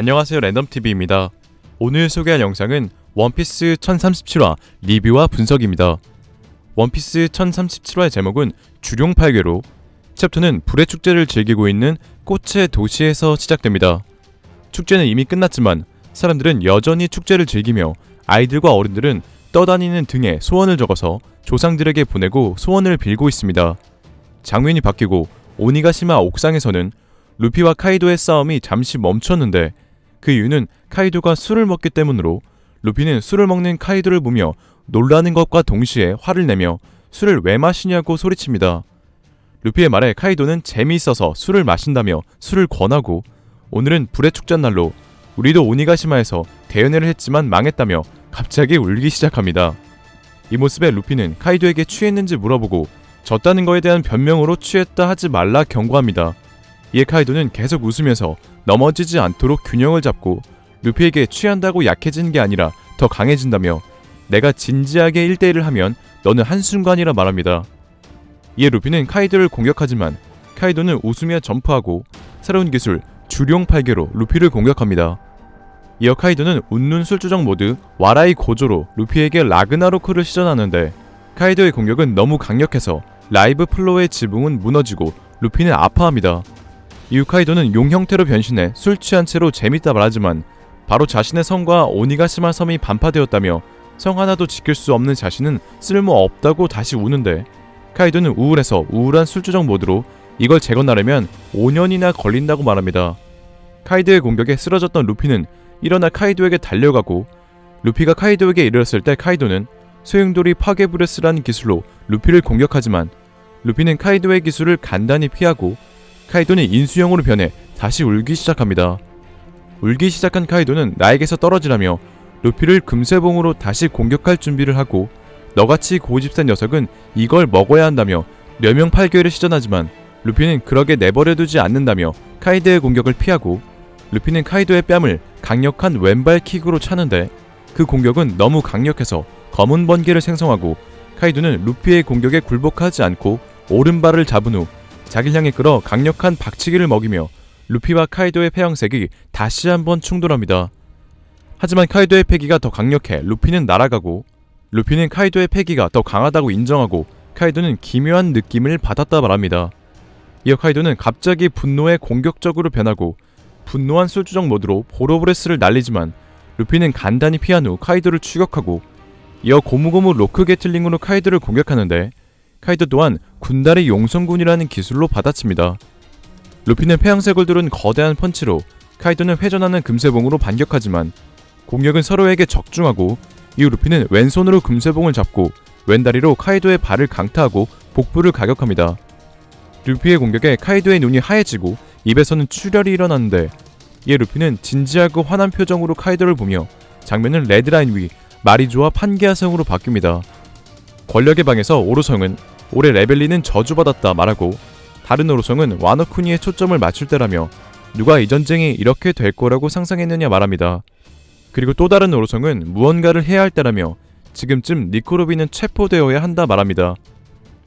안녕하세요, 랜덤TV입니다. 오늘 소개할 영상은 원피스 1037화 리뷰와 분석입니다. 원피스 1037화의 제목은 주룡 8궤로, 챕터는 불의 축제를 즐기고 있는 꽃의 도시에서 시작됩니다. 축제는 이미 끝났지만 사람들은 여전히 축제를 즐기며 아이들과 어른들은 떠다니는 등에 소원을 적어서 조상들에게 보내고 소원을 빌고 있습니다. 장면이 바뀌고 오니가시마 옥상에서는 루피와 카이도의 싸움이 잠시 멈췄는데 그 이유는 카이도가 술을 먹기 때문으로 루피는 술을 먹는 카이도를 보며 놀라는 것과 동시에 화를 내며 술을 왜 마시냐고 소리칩니다. 루피의 말에 카이도는 재미있어서 술을 마신다며 술을 권하고 오늘은 불의 축제날로 우리도 오니가시마에서 대연회를 했지만 망했다며 갑자기 울기 시작합니다. 이 모습에 루피는 카이도에게 취했는지 물어보고 졌다는 거에 대한 변명으로 취했다 하지 말라 경고합니다. 이에 카이도는 계속 웃으면서 넘어지지 않도록 균형을 잡고 루피에게 취한다고 약해지는 게 아니라 더 강해진다며 내가 진지하게 1대1을 하면 너는 한순간이라 말합니다. 이에 루피는 카이도를 공격하지만 카이도는 웃으며 점프하고 새로운 기술 주룡 8궤로 루피를 공격합니다. 이어 카이도는 웃는 술주정 모드 와라이 고조로 루피에게 라그나로크를 시전하는데 카이도의 공격은 너무 강력해서 라이브 플로우의 지붕은 무너지고 루피는 아파합니다. 이후 카이도는 용 형태로 변신해 술 취한 채로 재밌다 말하지만 바로 자신의 성과 오니가시마 섬이 반파되었다며 성 하나도 지킬 수 없는 자신은 쓸모없다고 다시 우는데 카이도는 우울해서 우울한 술주정 모드로 이걸 재건하려면 5년이나 걸린다고 말합니다. 카이도의 공격에 쓰러졌던 루피는 일어나 카이도에게 달려가고 루피가 카이도에게 이르렀을 때 카이도는 소용돌이 파괴브레스라는 기술로 루피를 공격하지만 루피는 카이도의 기술을 간단히 피하고 카이도는 인수형으로 변해 다시 울기 시작합니다. 울기 시작한 카이도는 나에게서 떨어지라며 루피를 금쇠봉으로 다시 공격할 준비를 하고 너같이 고집센 녀석은 이걸 먹어야 한다며 려명 8궤를 시전하지만 루피는 그러게 내버려두지 않는다며 카이도의 공격을 피하고 루피는 카이도의 뺨을 강력한 왼발 킥으로 차는데 그 공격은 너무 강력해서 검은 번개를 생성하고 카이도는 루피의 공격에 굴복하지 않고 오른발을 잡은 후 자기를 향해 끌어 강력한 박치기를 먹이며 루피와 카이도의 폐양색이 다시 한번 충돌합니다. 하지만 카이도의 패기가 더 강력해 루피는 날아가고 루피는 카이도의 패기가 더 강하다고 인정하고 카이도는 기묘한 느낌을 받았다 말합니다. 이어 카이도는 갑자기 분노에 공격적으로 변하고 분노한 술주정 모드로 보로브레스를 날리지만 루피는 간단히 피한 후 카이도를 추격하고 이어 고무고무 로크 게틀링으로 카이도를 공격하는데 카이도 또한 군다리 용성군이라는 기술로 받아칩니다. 루피는 폐양색을 두른 거대한 펀치로 카이도는 회전하는 금쇠봉으로 반격하지만 공격은 서로에게 적중하고 이후 루피는 왼손으로 금쇠봉을 잡고 왼다리로 카이도의 발을 강타하고 복부를 가격합니다. 루피의 공격에 카이도의 눈이 하얘지고 입에서는 출혈이 일어나는데 이에 루피는 진지하고 화난 표정으로 카이도를 보며 장면은 레드라인 위 마리조와 판게아성으로 바뀝니다. 권력의 방에서 오로성은 올해 레벨리는 저주받았다 말하고 다른 오로성은 와노쿠니에 초점을 맞출 때라며 누가 이 전쟁이 이렇게 될 거라고 상상했느냐 말합니다. 그리고 또 다른 오로성은 무언가를 해야 할 때라며 지금쯤 니코로비는 체포되어야 한다 말합니다.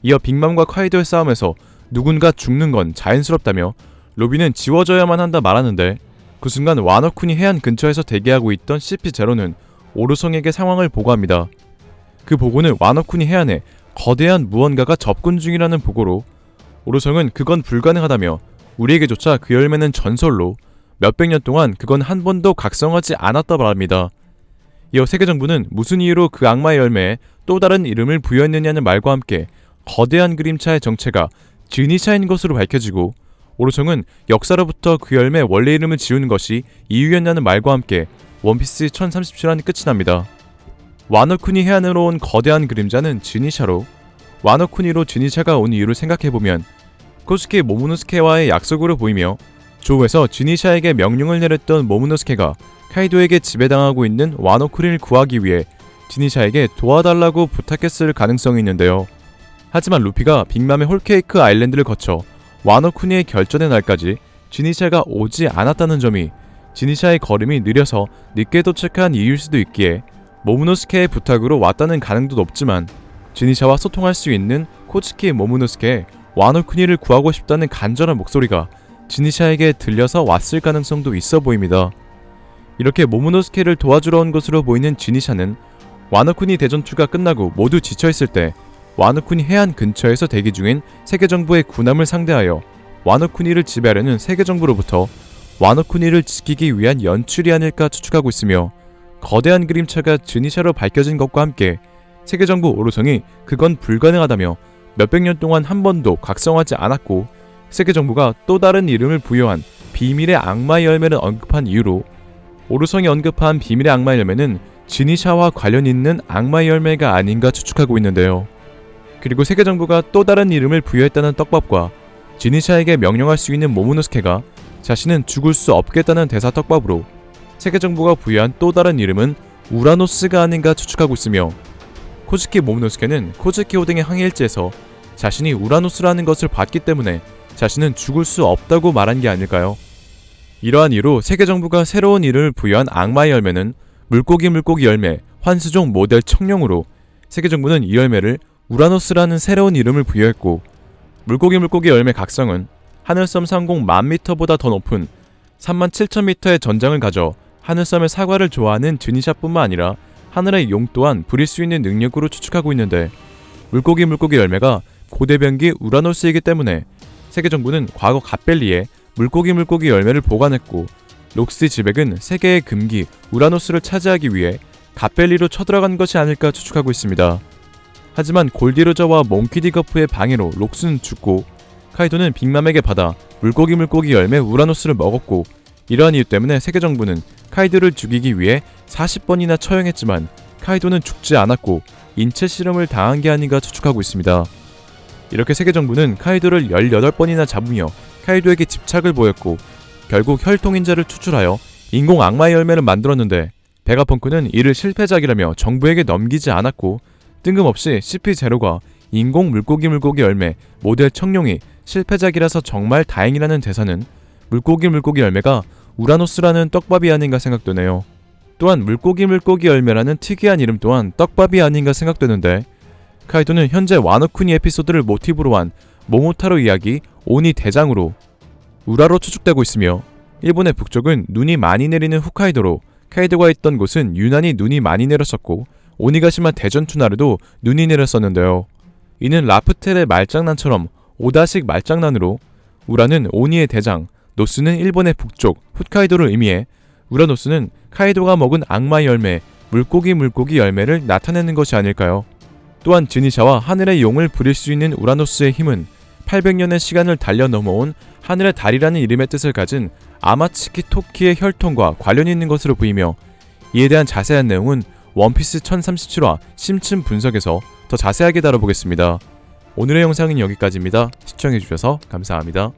이어 빅맘과 카이도의 싸움에서 누군가 죽는 건 자연스럽다며 로비는 지워져야만 한다 말하는데 그 순간 와노쿠니 해안 근처에서 대기하고 있던 CP0는 오로성에게 상황을 보고합니다. 그 보고는 와노쿠니 해안에 거대한 무언가가 접근 중이라는 보고로 오로성은 그건 불가능하다며 우리에게조차 그 열매는 전설로 몇백 년 동안 그건 한 번도 각성하지 않았다 말합니다. 이어 세계정부는 무슨 이유로 그 악마의 열매에 또 다른 이름을 부여했느냐는 말과 함께 거대한 그림차의 정체가 즈니샤인 것으로 밝혀지고 오로성은 역사로부터 그 열매의 원래 이름을 지우는 것이 이유였냐는 말과 함께 원피스 1037화는 끝이 납니다. 와노쿠니 해안으로 온 거대한 그림자는 즈니샤로 와노쿠니로 즈니샤가 온 이유를 생각해보면 코스키 모모노스케와의 약속으로 보이며 조우에서 즈니샤에게 명령을 내렸던 모모노스케가 카이도에게 지배당하고 있는 와노쿠니를 구하기 위해 즈니샤에게 도와달라고 부탁했을 가능성이 있는데요. 하지만 루피가 빅맘의 홀케이크 아일랜드를 거쳐 와노쿠니의 결전의 날까지 즈니샤가 오지 않았다는 점이 즈니샤의 걸음이 느려서 늦게 도착한 이유일 수도 있기에 모모노스케의 부탁으로 왔다는 가능도 높지만 즈니샤와 소통할 수 있는 코츠키 모모노스케의 와노쿠니를 구하고 싶다는 간절한 목소리가 즈니샤에게 들려서 왔을 가능성도 있어 보입니다. 이렇게 모모노스케를 도와주러 온 것으로 보이는 지니샤는 와노쿠니 대전투가 끝나고 모두 지쳐있을 때 와노쿠니 해안 근처에서 대기 중인 세계정부의 군함을 상대하여 와노쿠니를 지배하려는 세계정부로부터 와노쿠니를 지키기 위한 연출이 아닐까 추측하고 있으며, 거대한 그림차가 지니샤로 밝혀진 것과 함께 세계정부 오르성이 그건 불가능하다며 몇백 년 동안 한 번도 각성하지 않았고 세계정부가 또 다른 이름을 부여한 비밀의 악마의 열매를 언급한 이유로 오르성이 언급한 비밀의 악마의 열매는 지니샤와 관련 있는 악마의 열매가 아닌가 추측하고 있는데요. 그리고 세계정부가 또 다른 이름을 부여했다는 떡밥과 지니샤에게 명령할 수 있는 모모노스케가 자신은 죽을 수 없겠다는 대사 떡밥으로 세계정부가 부여한 또 다른 이름은 우라노스가 아닌가 추측하고 있으며, 코즈키 모모노스케는 코즈키 호등의 항해일지에서 자신이 우라노스라는 것을 봤기 때문에 자신은 죽을 수 없다고 말한 게 아닐까요? 이러한 이유로 세계정부가 새로운 이름을 부여한 악마의 열매는 물고기 열매 환수종 모델 청룡으로 세계정부는 이 열매를 우라노스라는 새로운 이름을 부여했고, 물고기 열매 각성은 하늘섬 상공 10,000m보다 더 높은 37,000m의 전장을 가져 하늘섬의 사과를 좋아하는 지니샤뿐만 아니라 하늘의 용 또한 부릴 수 있는 능력으로 추측하고 있는데, 물고기 열매가 고대병기 우라노스이기 때문에 세계정부는 과거 갓벨리에 물고기 열매를 보관했고, 록스 지백은 세계의 금기 우라노스를 차지하기 위해 갓벨리로 쳐들어간 것이 아닐까 추측하고 있습니다. 하지만 골디로저와 몽키디거프의 방해로 록스는 죽고 카이도는 빅맘에게 받아 물고기 열매 우라노스를 먹었고, 이러한 이유 때문에 세계정부는 카이도를 죽이기 위해 40번이나 처형했지만 카이도는 죽지 않았고 인체 실험을 당한 게 아닌가 추측하고 있습니다. 이렇게 세계정부는 카이도를 18번이나 잡으며 카이도에게 집착을 보였고, 결국 혈통인자를 추출하여 인공 악마의 열매를 만들었는데 베가펑크는 이를 실패작이라며 정부에게 넘기지 않았고, 뜬금없이 CP0과 인공 물고기 열매 모델 청룡이 실패작이라서 정말 다행이라는 대사는 물고기 열매가 우라노스라는 떡밥이 아닌가 생각되네요. 또한 물고기 열매라는 특이한 이름 또한 떡밥이 아닌가 생각되는데, 카이도는 현재 와노쿠니 에피소드를 모티브로 한 모모타로 이야기 오니 대장으로 우라로 추측되고 있으며, 일본의 북쪽은 눈이 많이 내리는 홋카이도로 카이도가 있던 곳은 유난히 눈이 많이 내렸었고, 오니가시마 대전투나르도 눈이 내렸었는데요. 이는 라프텔의 말장난처럼 오다식 말장난으로 우라는 오니의 대장, 노스는 일본의 북쪽 홋카이도를 의미해 우라노스는 카이도가 먹은 악마의 열매 물고기 열매를 나타내는 것이 아닐까요? 또한 지니샤와 하늘의 용을 부릴 수 있는 우라노스의 힘은 800년의 시간을 달려 넘어온 하늘의 달이라는 이름의 뜻을 가진 아마츠키 토키의 혈통과 관련이 있는 것으로 보이며, 이에 대한 자세한 내용은 원피스 1037화 심층 분석에서 더 자세하게 다뤄보겠습니다. 오늘의 영상은 여기까지입니다. 시청해주셔서 감사합니다.